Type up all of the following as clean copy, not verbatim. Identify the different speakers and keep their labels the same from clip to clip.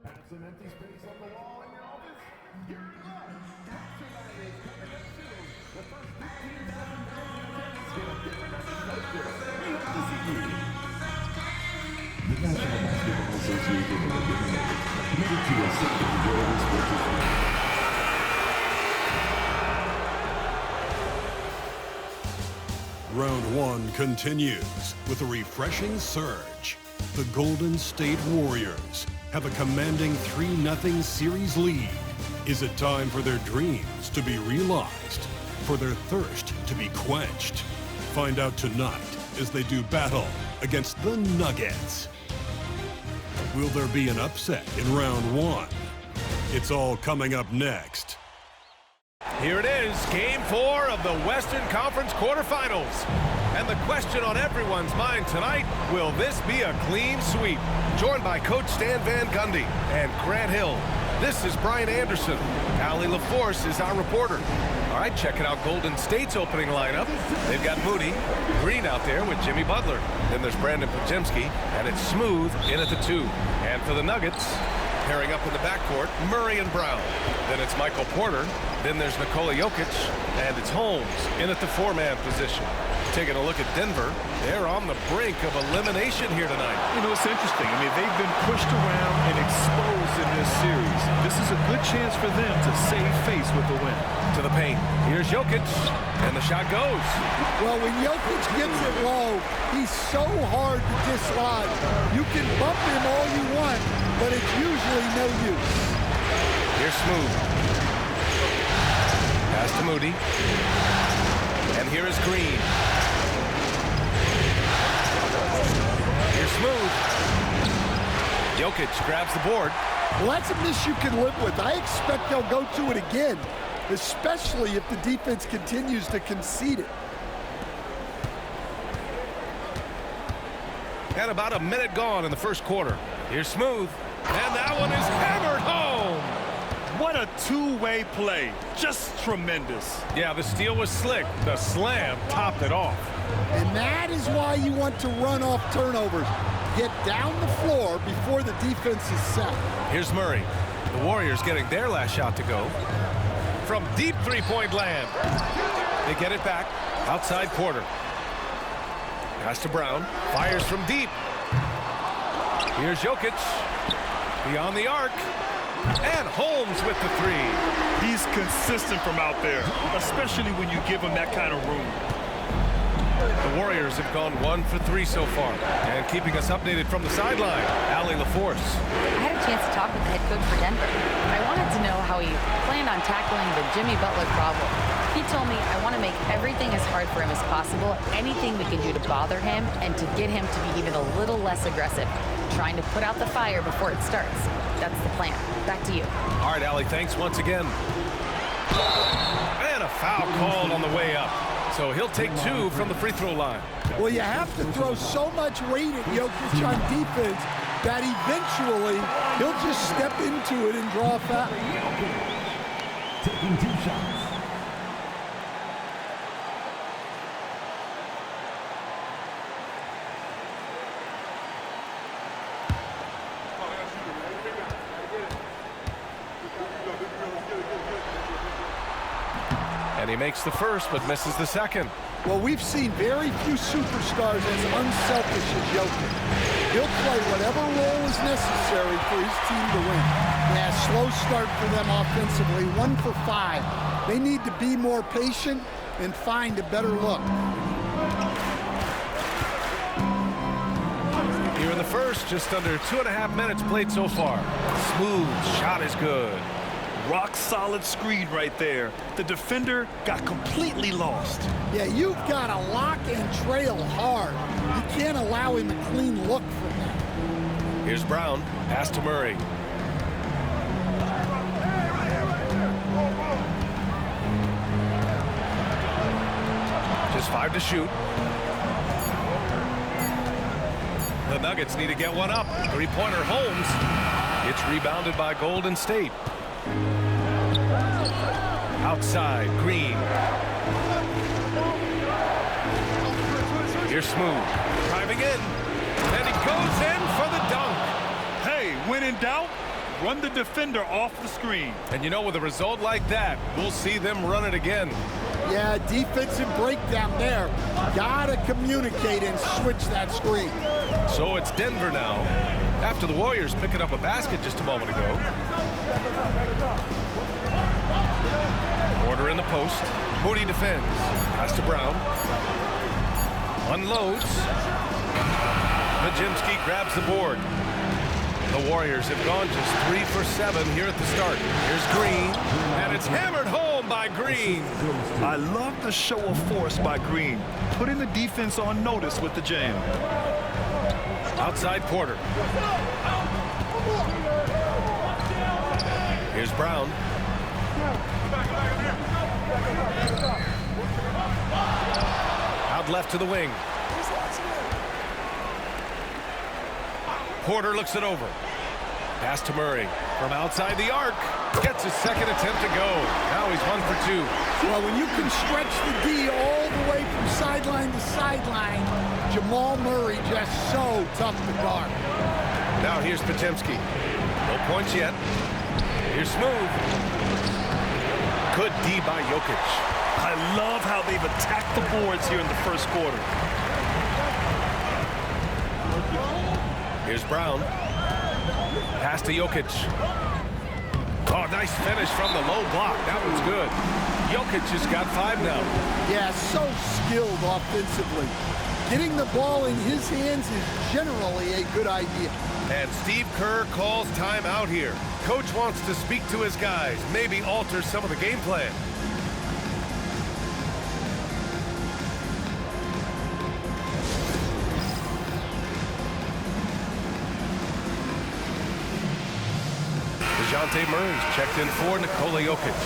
Speaker 1: Perhaps an empty space on the wall in your office? You're in luck! Tax Survivor is coming up soon. The first 15,000 tickets get a different poster. We hope to see you. The National Basketball Association of America committed to a safe and enjoyable sports experience.
Speaker 2: Round one continues with a refreshing surge. The Golden State Warriors have a commanding 3-0 series lead. Is it time for their dreams to be realized? For their thirst to be quenched? Find out tonight as they do battle against the Nuggets. Will there be an upset in round one? It's all coming up next.
Speaker 3: Here it is, Game 4 of the Western Conference quarterfinals. And the question on everyone's mind tonight, will this be a clean sweep? Joined by Coach Stan Van Gundy and Grant Hill. This is Brian Anderson. Allie LaForce is our reporter. All right, checking out Golden State's opening lineup. They've got Moody, Green out there with Jimmy Butler. Then there's Brandon Podziemski, and it's Smooth in at the 2. And for the Nuggets, pairing up in the backcourt, Murray and Brown. Then it's Michael Porter. Then there's Nikola Jokic, and it's Holmes in at the 4-man position. Taking a look at Denver, they're on the brink of elimination here tonight.
Speaker 4: You know, it's interesting. I mean, they've been pushed around and exposed in this series. This is a good chance for them to save face with the win.
Speaker 3: To the paint. Here's Jokic, and the shot goes.
Speaker 5: Well, when Jokic gets it low, he's so hard to dislodge. You can bump him all you want, but it's usually no use.
Speaker 3: Here's Smooth. Pass to Moody. And here is Green. Here's Smooth. Jokic grabs the board.
Speaker 5: Well, that's a miss you can live with. I expect they'll go to it again, especially if the defense continues to concede it.
Speaker 3: And about a minute gone in the first quarter. Here's Smooth. And that one is hammered home.
Speaker 4: What a two-way play. Just tremendous.
Speaker 3: Yeah, the steal was slick. The slam topped it off.
Speaker 5: And that is why you want to run off turnovers. Get down the floor before the defense is set.
Speaker 3: Here's Murray. The Warriors getting their last shot to go. From deep three-point land. They get it back. Outside Porter. Pass to Brown. Fires from deep. Here's Jokic. Beyond the arc. And Holmes with the 3.
Speaker 4: He's consistent from out there, especially when you give him that kind of room.
Speaker 3: The Warriors have gone 1 for 3 so far. And keeping us updated from the sideline, Allie LaForce.
Speaker 6: I had a chance to talk with the head coach for Denver. I wanted to know how he planned on tackling the Jimmy Butler problem. He told me I want to make everything as hard for him as possible, anything we can do to bother him, and to get him to be even a little less aggressive, trying to put out the fire before it starts. That's the plan. Back to you.
Speaker 3: All right, Allie, thanks once again. And a foul called on the way up. So he'll take 2 from the free throw line.
Speaker 5: Well, you have to throw so much weight at Jokic on defense that eventually he'll just step into it and draw a foul.
Speaker 1: Taking 2 shots.
Speaker 3: And he makes the first, but misses the second.
Speaker 5: Well, we've seen very few superstars as unselfish as Jokic. He'll play whatever role is necessary for his team to win. Yeah, slow start for them offensively, 1 for 5. They need to be more patient and find a better look.
Speaker 3: Here in the first, just under 2.5 minutes played so far. Smooth shot is good.
Speaker 4: Rock solid screen right there. The defender got completely lost.
Speaker 5: Yeah, you've got to lock and trail hard. You can't allow him a clean look from that.
Speaker 3: Here's Brown. Pass to Murray. Just 5 to shoot. The Nuggets need to get one up. Three-pointer Holmes. It's rebounded by Golden State. Outside, Green. Here's Smooth. Driving in. And he goes in for the dunk.
Speaker 4: Hey, when in doubt, run the defender off the screen.
Speaker 3: And you know, with a result like that, we'll see them run it again.
Speaker 5: Yeah, defensive breakdown there. Gotta communicate and switch that screen.
Speaker 3: So it's Denver now, after the Warriors picking up a basket just a moment ago. Porter in the post. Moody defends. Pass to Brown. Unloads. Podziemski grabs the board. The Warriors have gone just 3 for 7 here at the start. Here's Green, and it's hammered home by Green.
Speaker 4: I love the show of force by Green, putting the defense on notice with the jam.
Speaker 3: Outside Porter. Here's Brown. Out left to the wing. Porter looks it over. Pass to Murray from outside the arc. Gets his second attempt to go. Now he's 1 for 2.
Speaker 5: Well, when you can stretch the D all the way from sideline to sideline, Jamal Murray just so tough to guard.
Speaker 3: Now here's Podziemski. No points yet. Here's Smooth. Good D by Jokic.
Speaker 4: I love how they've attacked the boards here in the first quarter.
Speaker 3: Here's Brown. Pass to Jokic. Oh, nice finish from the low block. That one's good. Jokic has got 5 now.
Speaker 5: Yeah, so skilled offensively. Getting the ball in his hands is generally a good idea.
Speaker 3: And Steve Kerr calls timeout here. Coach wants to speak to his guys, maybe alter some of the game plan. DeJounte Murray's checked in for Nikola Jokic.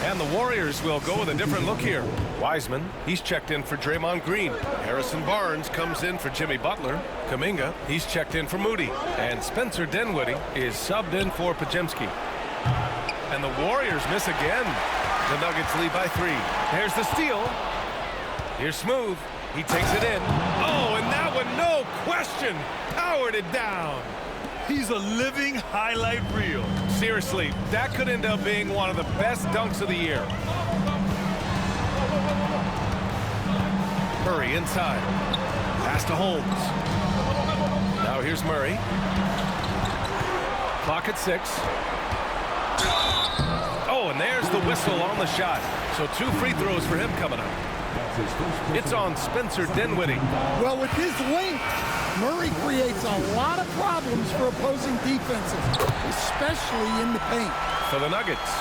Speaker 3: And the Warriors will go with a different look here. Wiseman, he's checked in for Draymond Green. Harrison Barnes comes in for Jimmy Butler. Kuminga, he's checked in for Moody. And Spencer Dinwiddie is subbed in for Podziemski. And the Warriors miss again. The Nuggets lead by 3. There's the steal. Here's Smooth. He takes it in. Oh, and that one, no question, powered it down.
Speaker 4: He's a living highlight reel.
Speaker 3: Seriously, that could end up being one of the best dunks of the year. Murray inside. Pass to Holmes. Now here's Murray. Clock at 6. Oh, and there's the whistle on the shot. So 2 free throws for him coming up. It's on Spencer Dinwiddie.
Speaker 5: Well, with his length, Murray creates a lot of problems for opposing defenses, especially in the paint.
Speaker 3: For the Nuggets,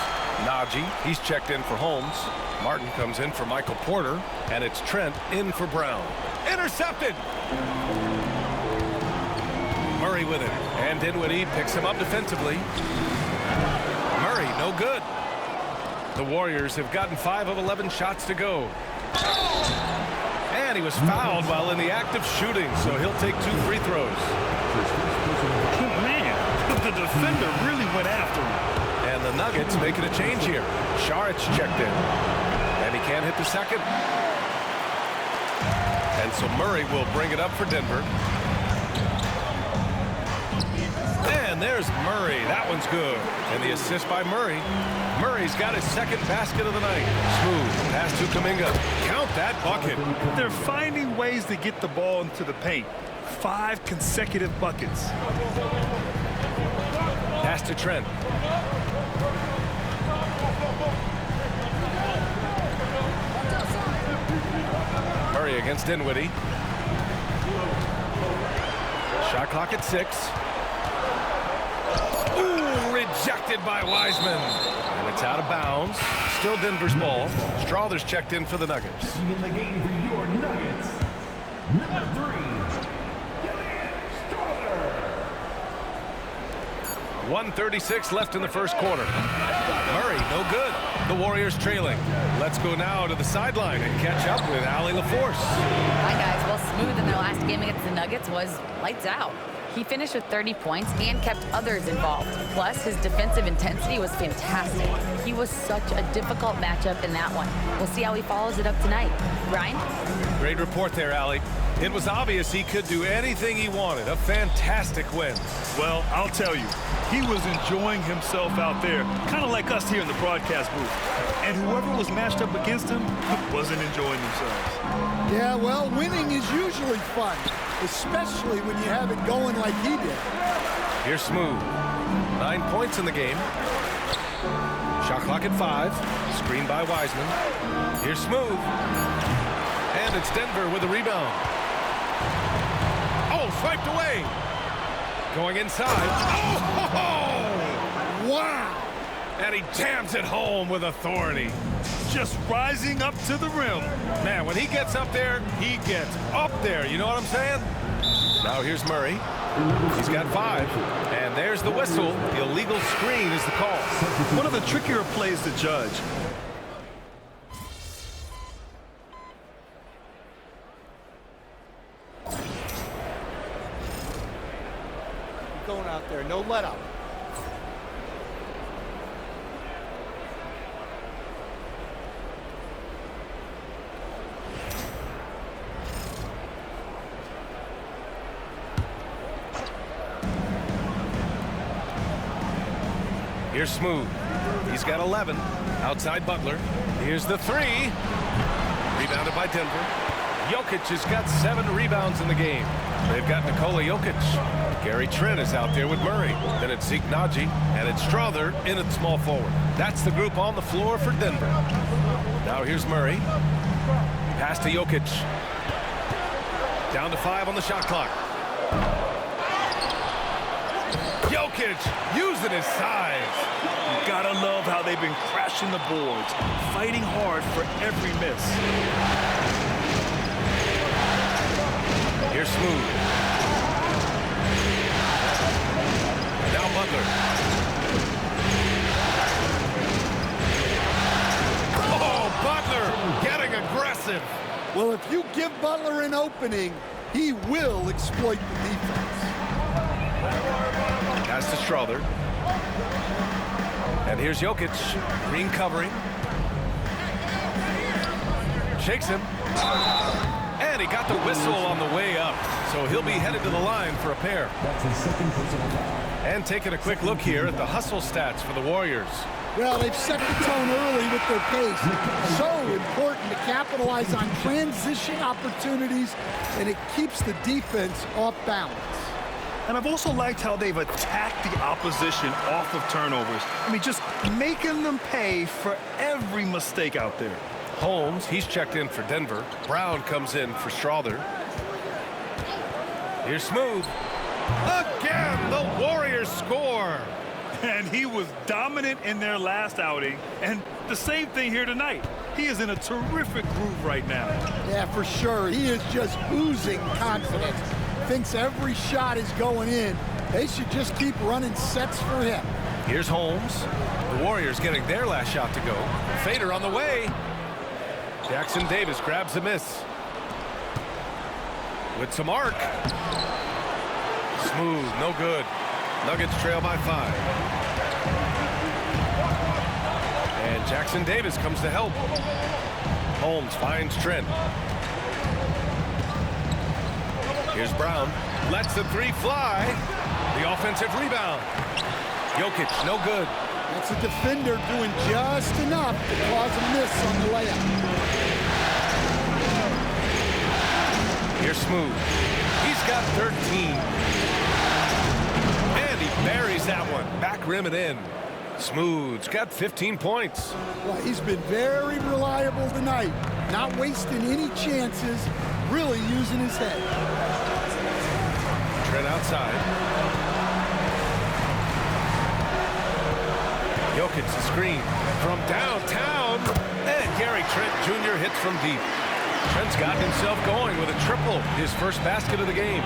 Speaker 3: Najee, he's checked in for Holmes. Martin comes in for Michael Porter, and it's Trent in for Brown. Intercepted! Murray with it, and Dinwiddie picks him up defensively. Murray, no good. The Warriors have gotten 5 of 11 shots to go. And he was fouled while in the act of shooting, so he'll take 2 free throws.
Speaker 4: Man, the defender really went after him.
Speaker 3: And the Nuggets making a change here. Šarić checked in, and he can't hit the second. And so Murray will bring it up for Denver. And there's Murray. That one's good. And the assist by Murray. Murray's got his second basket of the night. Smooth. Pass to Kuminga. Count that bucket.
Speaker 4: They're finding ways to get the ball into the paint. 5 consecutive buckets.
Speaker 3: Pass to Trent. Murray against Dinwiddie. Shot clock at 6. Ooh, rejected by Wiseman. And it's out of bounds. Still Denver's ball. Strawther's checked in for the Nuggets.
Speaker 1: In the game for your Nuggets, number 3, Strawther.
Speaker 3: 1:36 left in the first quarter. Murray, no good. The Warriors trailing. Let's go now to the sideline and catch up with Allie LaForce.
Speaker 6: Hi, guys. Well, Smooth in their last game against the Nuggets was lights out. He finished with 30 points and kept others involved. Plus, his defensive intensity was fantastic. He was such a difficult matchup in that one. We'll see how he follows it up tonight. Ryan?
Speaker 3: Great Great report there, Allie. It was obvious he could do anything he wanted. A fantastic win.
Speaker 4: Well, I'll tell you, he was enjoying himself out there, kind of like us here in the broadcast booth. And whoever was matched up against him wasn't enjoying themselves.
Speaker 5: Yeah, well, winning is usually fun, especially when you have it going like he did.
Speaker 3: Here's Smooth. 9 points in the game. Shot clock at 5. Screen by Wiseman. Here's Smooth. And it's Denver with a rebound. Oh, swiped away. Going inside. Oh!
Speaker 5: Wow!
Speaker 3: And he jams it home with authority.
Speaker 4: Just rising up to the rim.
Speaker 3: Man, when he gets up there, he gets up there. You know what I'm saying? Now here's Murray. He's got 5. And there's the whistle. The illegal screen is the call.
Speaker 4: One of the trickier plays to judge.
Speaker 5: Going out there, no let up.
Speaker 3: Here's Smooth. He's got 11. Outside Butler. Here's the 3. Rebounded by Denver. Jokic has got 7 rebounds in the game. They've got Nikola Jokic. Gary Trent is out there with Murray. Then it's Zeke Naji, and it's Strother in at small forward. That's the group on the floor for Denver. Now here's Murray. Pass to Jokic. Down to 5 on the shot clock. Jokic using his size.
Speaker 4: You gotta love how they've been crashing the boards, fighting hard for every miss.
Speaker 3: Here's Smooth. Now Butler. Oh, Butler getting aggressive.
Speaker 5: Well, if you give Butler an opening, he will exploit the defense.
Speaker 3: Pass to Strother. And here's Jokic. Green covering. Shakes him. And he got the whistle on the way up. So he'll be headed to the line for a pair.
Speaker 1: That's his second personal foul.
Speaker 3: And taking a quick look here at the hustle stats for the Warriors.
Speaker 5: Well, they've set the tone early with their pace. So important to capitalize on transition opportunities, and it keeps the defense off balance.
Speaker 4: And I've also liked how they've attacked the opposition off of turnovers. I mean, just making them pay for every mistake out there.
Speaker 3: Holmes, he's checked in for Denver. Brown comes in for Strother. Here's Smooth. Again, the Warriors score.
Speaker 4: And he was dominant in their last outing. And the same thing here tonight. He is in a terrific groove right now.
Speaker 5: Yeah, for sure. He is just oozing confidence. Thinks every shot is going in. They should just keep running sets for him.
Speaker 3: Here's Holmes. The Warriors getting their last shot to go. Fader on the way. Jackson Davis grabs a miss. With some arc. Smooth, no good. Nuggets trail by 5. And Jackson Davis comes to help. Holmes finds Trent. Here's Brown. Lets the 3 fly. The offensive rebound. Jokic, no good.
Speaker 5: That's a defender doing just enough to cause a miss on the layup.
Speaker 3: Here's Smooth. He's got 13. And he buries that one. Back rim and in. Smooth's got 15 points.
Speaker 5: Well, he's been very reliable tonight. Not wasting any chances. Really using his head.
Speaker 3: Trent outside. Jokic the screen from downtown. And Gary Trent Jr. hits from deep. Trent's got himself going with a triple. His first basket of the game.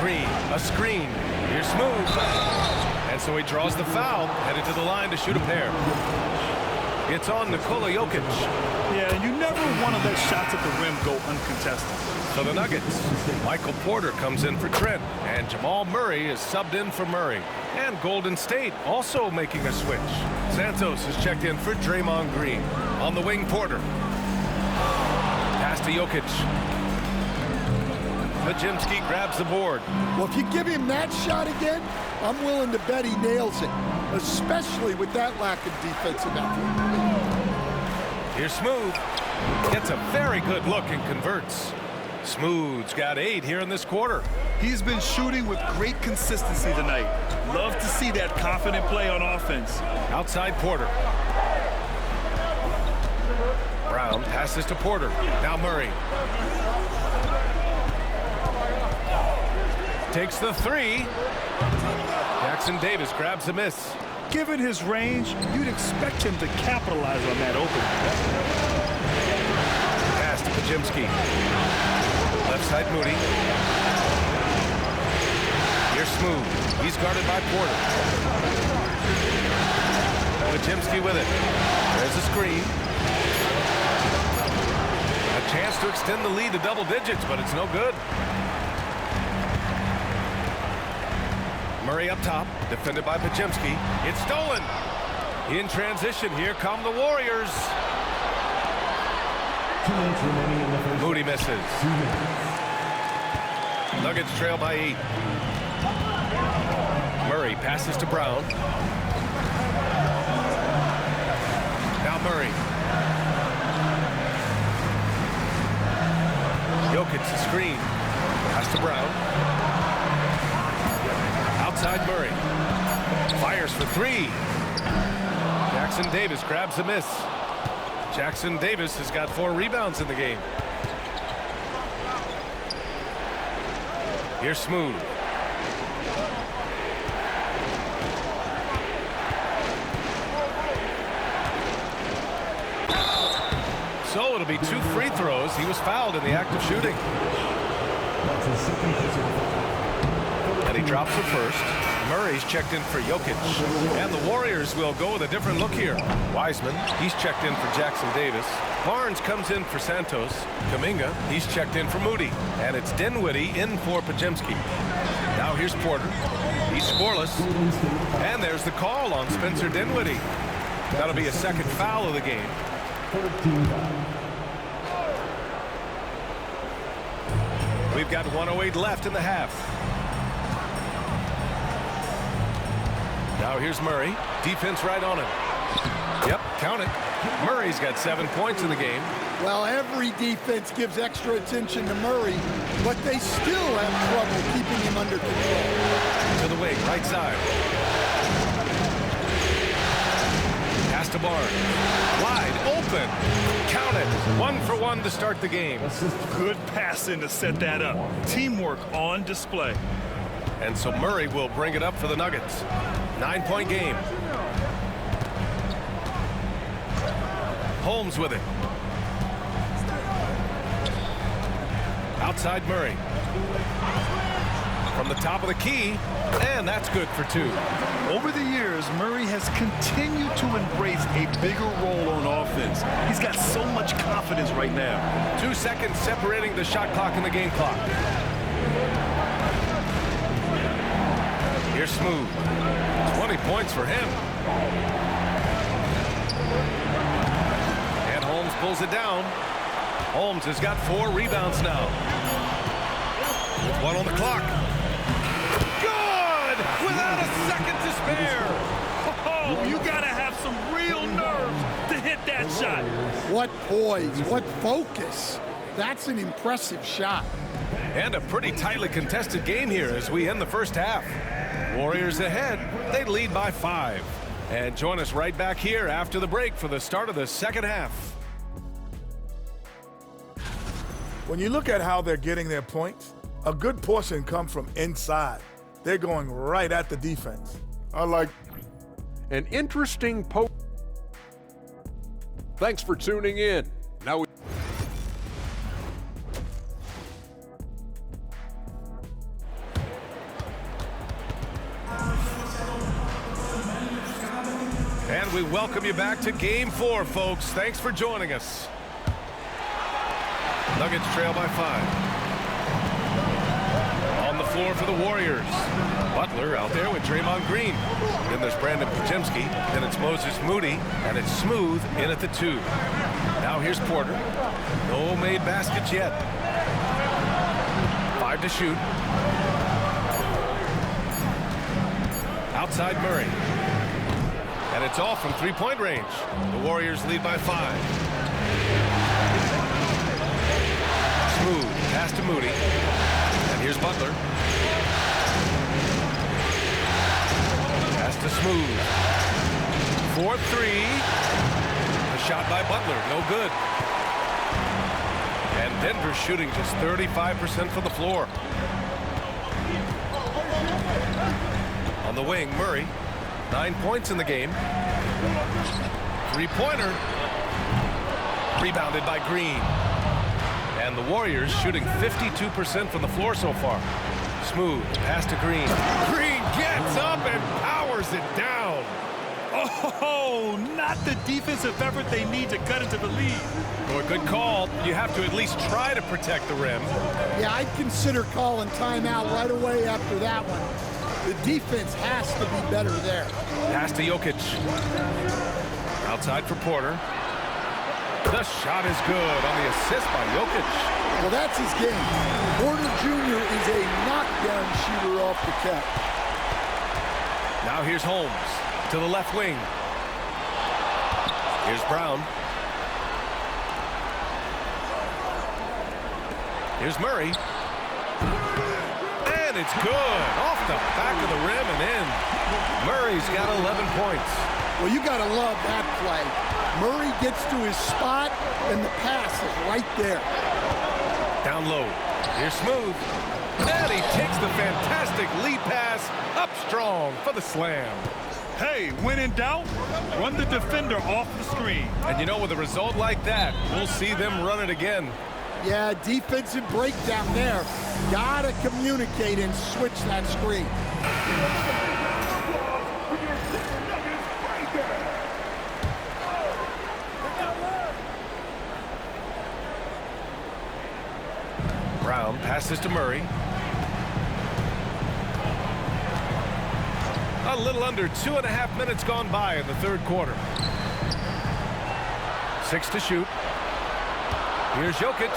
Speaker 3: Green, a screen. Here's Smooth. And so he draws the foul, headed to the line to shoot a pair. It's on Nikola Jokic.
Speaker 4: Yeah, and you never want to let shots at the rim go uncontested.
Speaker 3: For the Nuggets, Michael Porter comes in for Trent, and Jamal Murray is subbed in for Murray. And Golden State also making a switch. Santos is checked in for Draymond Green. On the wing, Porter. to Jokic. Podziemski grabs the board.
Speaker 5: Well, if you give him that shot again, I'm willing to bet he nails it, especially with that lack of defensive effort.
Speaker 3: Here's Smooth. Gets a very good look and converts. Smooth's got 8 here in this quarter.
Speaker 4: He's been shooting with great consistency tonight. Love to see that confident play on offense.
Speaker 3: Outside Porter. Brown passes to Porter. Now Murray. Takes the 3. Jackson Davis grabs a miss.
Speaker 4: Given his range, you'd expect him to capitalize on that opening.
Speaker 3: Pass to Podziemski. Left side Moody. Here's Smooth. He's guarded by Porter. Podziemski with it. There's a screen. A chance to extend the lead to double digits, but it's no good. Murray up top, defended by Podziemski. It's stolen. In transition, here come the Warriors. Moody misses. Nuggets trail by 8. Murray passes to Brown. Now Murray. Jokic the screen. Pass to Brown. Outside Murray. Fires for 3. Jackson Davis grabs a miss. Jackson Davis has got 4 rebounds in the game. Here's Smooth. So it'll be 2 free throws. He was fouled in the act of shooting. And he drops the first. Murray's checked in for Jokic. And the Warriors will go with a different look here. Wiseman, he's checked in for Jackson Davis. Barnes comes in for Santos. Kuminga, he's checked in for Moody. And it's Dinwiddie in for Podziemski. Now here's Porter. He's scoreless. And there's the call on Spencer Dinwiddie. That'll be a second foul of the game. We've got 1:08 left in the half. Now here's Murray. Defense right on him. Yep, count it. Murray's got 7 points in the game.
Speaker 5: Well, every defense gives extra attention to Murray, but they still have trouble keeping him under control.
Speaker 3: To the wing, right side. Pass to Barnes. Wide open. Count it. 1 for 1 to start the game.
Speaker 4: Good passing to set that up. Teamwork on display.
Speaker 3: And so Murray will bring it up for the Nuggets. 9-point game. Holmes with it. Outside Murray. From the top of the key, and that's good for 2.
Speaker 4: Over the years, Murray has continued to embrace a bigger role on offense. He's got so much confidence right now.
Speaker 3: 2 seconds separating the shot clock and the game clock. Here's Smooth. 20 points for him. And Holmes pulls it down. Holmes has got 4 rebounds now. With 1 on the clock. Good! Without a second to spare.
Speaker 4: Oh, you gotta have some real nerve to hit that shot.
Speaker 5: What poise, what focus. That's an impressive shot.
Speaker 3: And a pretty tightly contested game here as we end the first half. Warriors ahead. They lead by 5. And join us right back here after the break for the start of the second half.
Speaker 1: When you look at how they're getting their points, a good portion come from inside. They're going right at the defense.
Speaker 7: I like an interesting post. Thanks for tuning in. Now
Speaker 3: And we welcome you back to Game 4, folks. Thanks for joining us. Nuggets trail by 5. On the floor for the Warriors. Butler out there with Draymond Green. Then there's Brandon Podziemski. Then it's Moses Moody. And it's Smooth in at the 2. Now here's Porter. No made baskets yet. 5 to shoot. Outside Murray. And it's all from three-point range. The Warriors lead by 5. Smooth pass to Moody. And here's Butler. Pass to Smooth. 4-3. The shot by Butler, no good. And Denver shooting just 35% from the floor. On the wing, Murray. 9 points in the game. Three-pointer. Rebounded by Green. And the Warriors shooting 52% from the floor so far. Smooth pass to Green. Green gets up and powers it down.
Speaker 4: Oh, not the defensive effort they need to cut into the lead.
Speaker 3: Well, good call. You have to at least try to protect the rim.
Speaker 5: Yeah, I'd consider calling timeout right away after that one. The defense has to be better there.
Speaker 3: Pass to Jokic. Outside for Porter. The shot is good on the assist by Jokic.
Speaker 5: Well, that's his game. Porter Jr. is a knockdown shooter off the cap.
Speaker 3: Now here's Holmes to the left wing. Here's Brown. Here's Murray. And it's good. Off the back of the rim and in. Murray's got 11 points.
Speaker 5: Well, you got to love that play. Murray gets to his spot, and the pass is right there.
Speaker 3: Down low. Here's Smooth. And he takes the fantastic lead pass up strong for the slam.
Speaker 4: Hey, when in doubt, run the defender off the screen.
Speaker 3: And you know, with a result like that, we'll see them run it again.
Speaker 5: Yeah, defensive breakdown there. Gotta communicate and switch that screen.
Speaker 3: Brown passes to Murray. A little under 2.5 minutes gone by in the third quarter. 6 to shoot. Here's Jokic.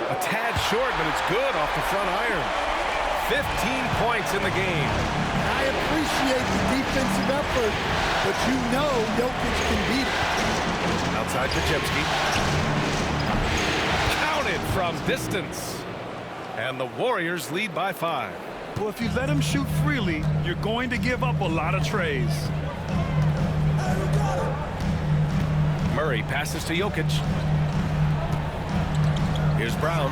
Speaker 3: A tad short, but it's good off the front iron. 15 points in the game.
Speaker 5: I appreciate the defensive effort, but you know Jokic can beat it.
Speaker 3: Outside Podziemski. Counted from distance. And the Warriors lead by 5.
Speaker 4: Well, if you let him shoot freely, you're going to give up a lot of trays.
Speaker 3: Murray passes to Jokic. Here's Brown.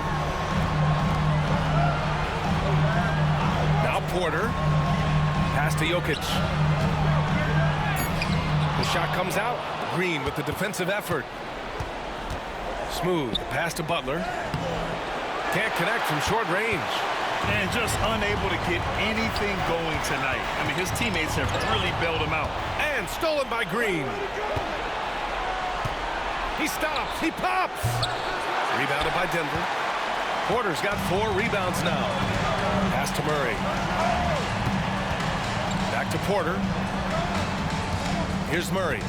Speaker 3: Now Porter. Pass to Jokic. The shot comes out. Green with the defensive effort. Smooth. Pass to Butler. Can't connect from short range.
Speaker 4: And just unable to get anything going tonight. I mean, his teammates have really bailed him out.
Speaker 3: And stolen by Green. He stops. He pops. Rebounded by Denver. Porter's got 4 rebounds now. Pass to Murray. Back to Porter. Here's Murray.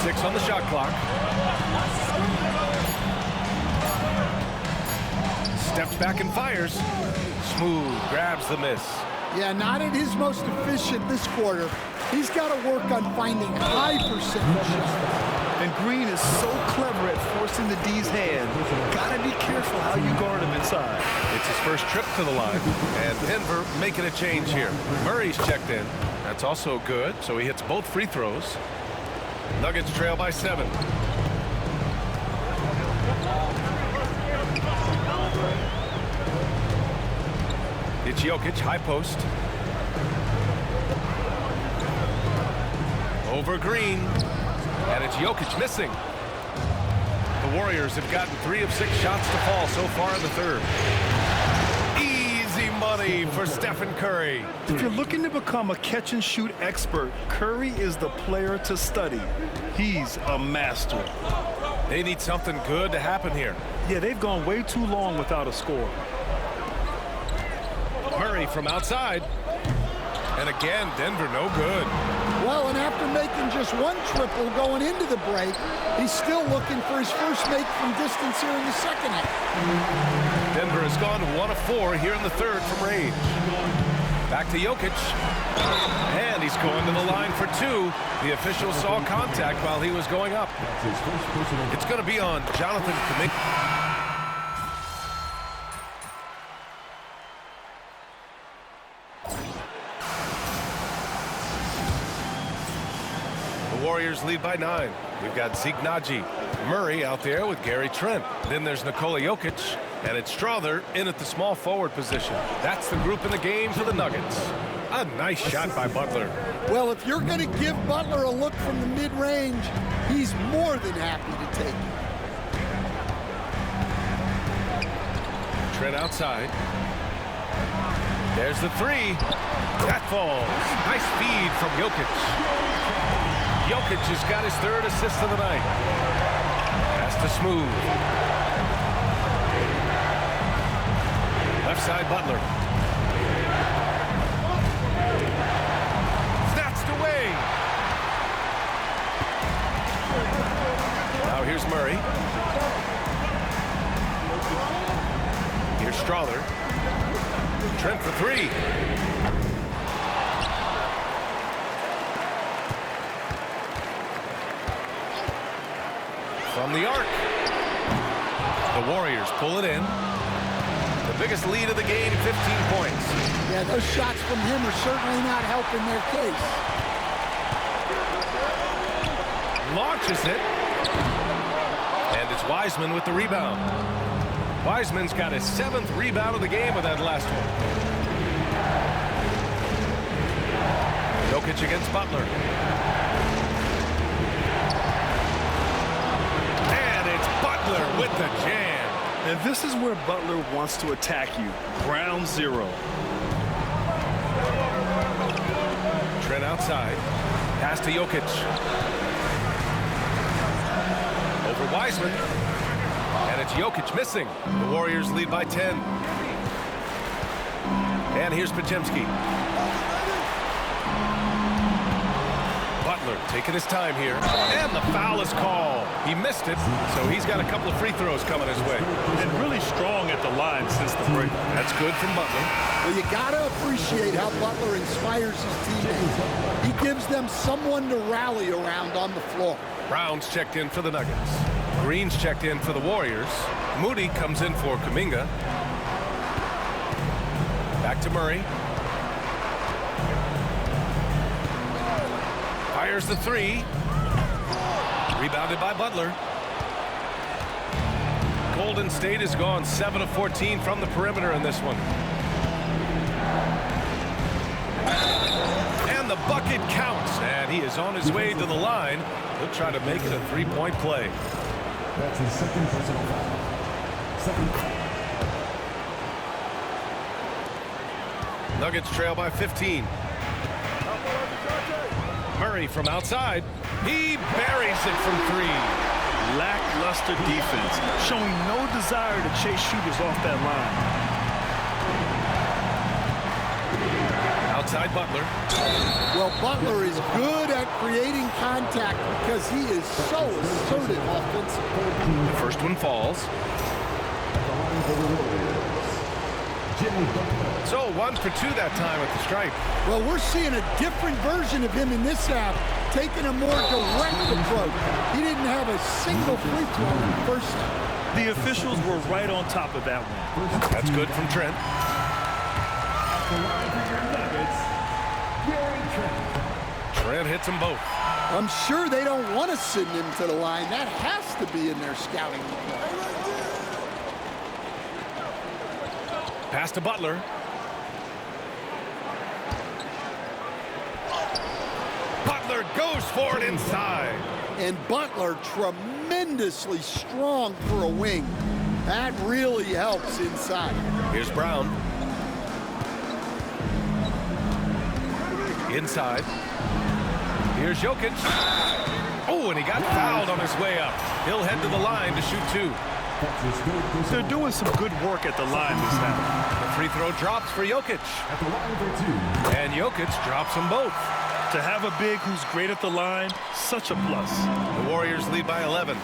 Speaker 3: 6 on the shot clock. Steps back and fires. Smooth grabs the miss.
Speaker 5: Yeah, not at his most efficient this quarter. He's got to work on finding high percentages.
Speaker 4: And Green is so clever at forcing the D's hand. Gotta be careful how you guard him inside.
Speaker 3: It's his first trip to the line, and Denver making a change here. Murray's checked in. That's also good, so he hits both free throws. Nuggets trail by 7. It's Jokic, high post. Over Green. And it's Jokic missing. The Warriors have gotten 3 of 6 shots to fall so far in the third. Easy money for Stephen Curry.
Speaker 4: If you're looking to become a catch-and-shoot expert, Curry is the player to study. He's a master.
Speaker 3: They need something good to happen here.
Speaker 4: Yeah, they've gone way too long without a score.
Speaker 3: Murray from outside. And again, Denver no good.
Speaker 5: Well, and after making just one triple going into the break, he's still looking for his first make from distance here in the second half.
Speaker 3: Denver has gone 1 of 4 here in the third from range. Back to Jokic. And he's going to the line for 2. The official saw contact while he was going up. It's going to be on Jonathan Kuminga. Warriors lead by 9. We've got Zeke Naji, Murray out there with Gary Trent. Then there's Nikola Jokic, and it's Strother in at the small forward position. That's the group in the game for the Nuggets. A nice shot by Butler.
Speaker 5: Well, if you're going to give Butler a look from the mid-range, he's more than happy to take it.
Speaker 3: Trent outside. There's the 3. That falls. Nice feed from Jokic. Jokic has got his 3rd assist of the night. Pass to Smooth. Left side, Butler. Snatched away. Now here's Murray. Here's Strother. Trent for 3. From the arc. The Warriors pull it in. The biggest lead of the game, 15 points.
Speaker 5: Yeah, those shots from him are certainly not helping their case.
Speaker 3: Launches it. And it's Wiseman with the rebound. Wiseman's got his 7th rebound of the game with that last one. Jokic against Butler. Butler with the jam.
Speaker 4: And this is where Butler wants to attack you. Ground 0.
Speaker 3: Trent outside. Pass to Jokic. Over Wiseman. And it's Jokic missing. The Warriors lead by 10. And here's Podziemski. Butler taking his time here. And the foul is called. He missed it, so he's got a couple of free throws coming his way.
Speaker 4: And really strong at the line since the break.
Speaker 3: That's good from Butler.
Speaker 5: Well, you got to appreciate how Butler inspires his teammates. He gives them someone to rally around on the floor.
Speaker 3: Brown's checked in for the Nuggets. Green's checked in for the Warriors. Moody comes in for Kuminga. Back to Murray. Fires the 3. Rebounded by Butler. Golden State has gone 7 of 14 from the perimeter in this one. And the bucket counts. And he is on his way to the line. He'll try to make it a 3-point play.
Speaker 1: That's his 2nd personal foul. 2nd.
Speaker 3: Nuggets trail by 15. Murray from outside. He buries it from 3.
Speaker 4: Lackluster defense, showing no desire to chase shooters off that line.
Speaker 3: Outside Butler.
Speaker 5: Well, Butler is good at creating contact because he is so assertive offensively.
Speaker 3: The first one falls. So 1 for 2 that time at the stripe.
Speaker 5: Well, we're seeing a different version of him in this half, taking a more direct approach. He didn't have a single free throw in the first half.
Speaker 4: The officials were right on top of that one.
Speaker 3: That's good from Trent. Trent hits them both.
Speaker 5: I'm sure they don't want to send him to the line. That has to be in their scouting report.
Speaker 3: Pass to Butler. Butler goes for it inside.
Speaker 5: And Butler tremendously strong for a wing. That really helps inside.
Speaker 3: Here's Brown. Inside. Here's Jokic. Oh, and he got fouled on his way up. He'll head to the line to shoot 2.
Speaker 4: They're doing some good work at the line this half.
Speaker 3: The free throw drops for Jokic.
Speaker 1: At the line for 2.
Speaker 3: And Jokic drops them both.
Speaker 4: To have a big who's great at the line, such a plus.
Speaker 3: The Warriors lead by 11.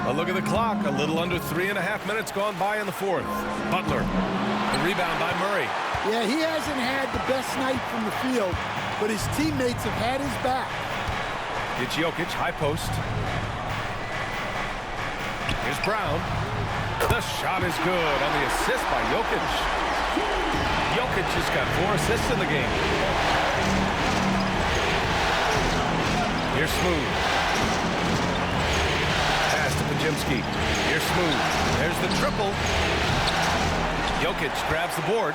Speaker 3: A look at the clock. A little under 3.5 minutes gone by in the fourth. Butler. The rebound by Murray.
Speaker 5: Yeah, he hasn't had the best night from the field, but his teammates have had his back.
Speaker 3: It's Jokic, high post. Here's Brown. The shot is good on the assist by Jokic. Jokic has got 4 assists in the game. Here's Smooth. Pass to Podziemski. Here's Smooth. There's the triple. Jokic grabs the board.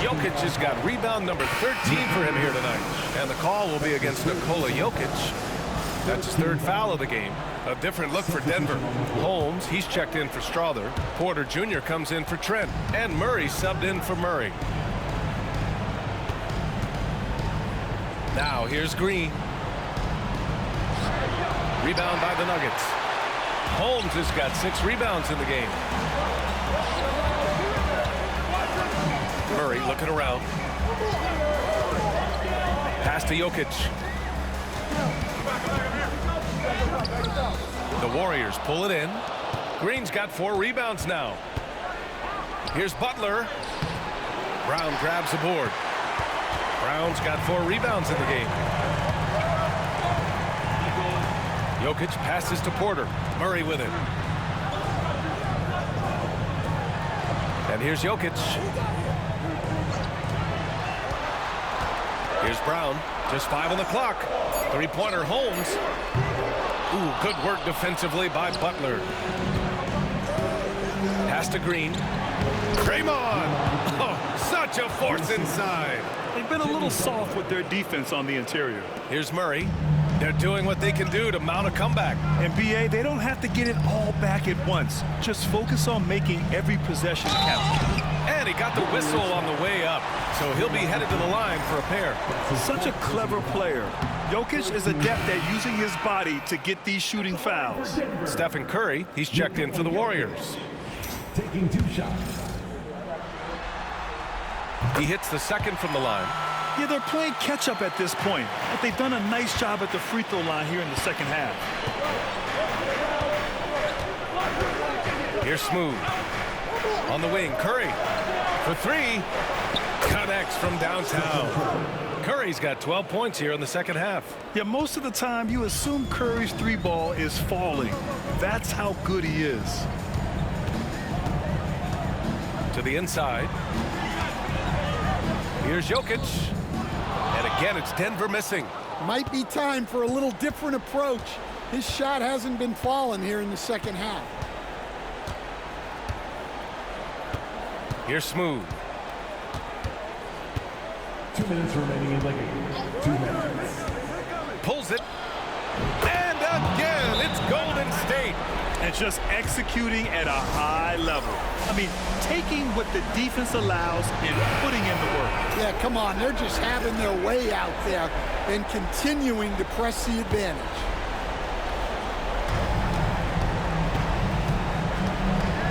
Speaker 3: Jokic has got rebound number 13 for him here tonight. And the call will be against Nikola Jokic. That's his 3rd foul of the game. A different look for Denver. Holmes, he's checked in for Strother. Porter Jr. comes in for Trent. And Murray subbed in for Murray. Now here's Green. Rebound by the Nuggets. Holmes has got 6 rebounds in the game. Murray looking around. Pass to Jokic. The Warriors pull it in. Green's got 4 rebounds now. Here's Butler. Brown grabs the board. Brown's got 4 rebounds in the game. Jokic passes to Porter. Murray with it. And here's Jokic. Here's Brown. Just 5 on the clock. 3-pointer Holmes. Ooh, good work defensively by Butler. Pass to Green. Draymond. Oh, such a force inside.
Speaker 4: They've been a little soft with their defense on the interior.
Speaker 3: Here's Murray. They're doing what they can do to mount a comeback.
Speaker 4: And BA, they don't have to get it all back at once. Just focus on making every possession count.
Speaker 3: And he got the whistle on the way up, so he'll be headed to the line for a pair.
Speaker 4: Such a clever player. Jokic is adept at using his body to get these shooting fouls.
Speaker 3: Stephen Curry, he's checked in for the Warriors.
Speaker 1: Taking 2 shots.
Speaker 3: He hits the second from the line.
Speaker 4: Yeah, they're playing catch-up at this point, but they've done a nice job at the free throw line here in the second half.
Speaker 3: Here's Smooth. On the wing, Curry for 3. Connects from downtown. Curry's got 12 points here in the second half.
Speaker 4: Yeah, most of the time you assume Curry's 3-ball is falling. That's how good he is.
Speaker 3: To the inside. Here's Jokic. And again, it's Denver missing.
Speaker 5: Might be time for a little different approach. His shot hasn't been falling here in the second half.
Speaker 3: Here's Smooth.
Speaker 1: 2 minutes remaining in the game. 2 minutes.
Speaker 3: Pulls it. And again, it's Golden State.
Speaker 4: And just executing at a high level. I mean, taking what the defense allows and putting in the work.
Speaker 5: Yeah, come on. They're just having their way out there and continuing to press the advantage.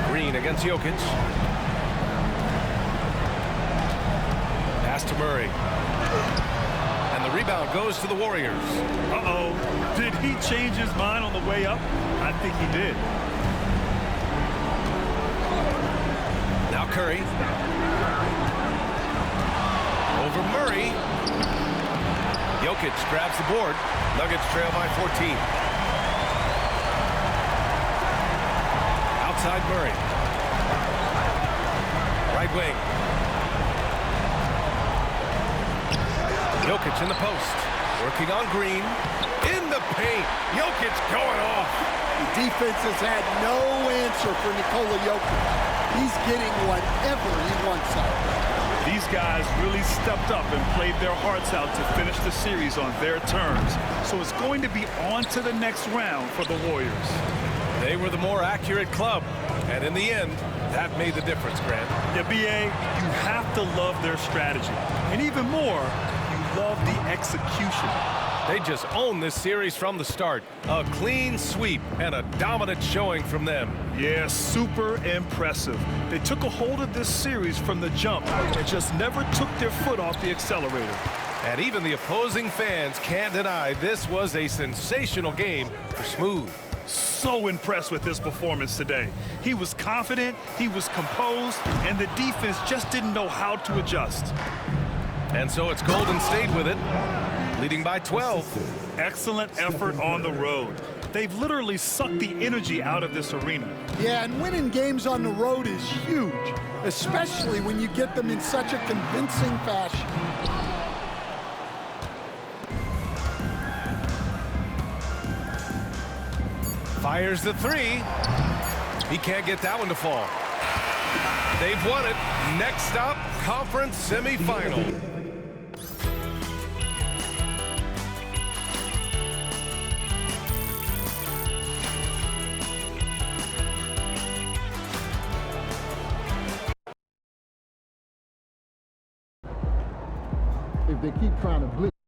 Speaker 3: Green against Jokic. Pass to Murray. And the rebound goes to the Warriors.
Speaker 4: Uh-oh. Did he change his mind on the way up? I think he did.
Speaker 3: Now Curry. Over Murray. Jokic grabs the board. Nuggets trail by 14. Outside Murray. Right wing. Jokic in the post. Working on Green. In the paint. Jokic going off.
Speaker 5: The defense has had no answer for Nikola Jokic. He's getting whatever he wants out there.
Speaker 4: These guys really stepped up and played their hearts out to finish the series on their terms. So it's going to be on to the next round for the Warriors.
Speaker 3: They were the more accurate club. And in the end, that made the difference, Grant.
Speaker 4: Yeah, BA, you have to love their strategy. And even more, you love the execution.
Speaker 3: They just own this series from the start. A clean sweep and a dominant showing from them.
Speaker 4: Yeah, super impressive. They took a hold of this series from the jump and just never took their foot off the accelerator.
Speaker 3: And even the opposing fans can't deny this was a sensational game for Smooth.
Speaker 4: So impressed with his performance today. He was confident, he was composed, and the defense just didn't know how to adjust.
Speaker 3: And so it's Golden State with it, leading by 12.
Speaker 4: Excellent effort on the road. They've literally sucked the energy out of this arena.
Speaker 5: Yeah, and winning games on the road is huge, especially when you get them in such a convincing fashion.
Speaker 3: Fires the three. He can't get that one to fall. They've won it. Next stop, conference semifinal.
Speaker 5: If they keep trying to blitz.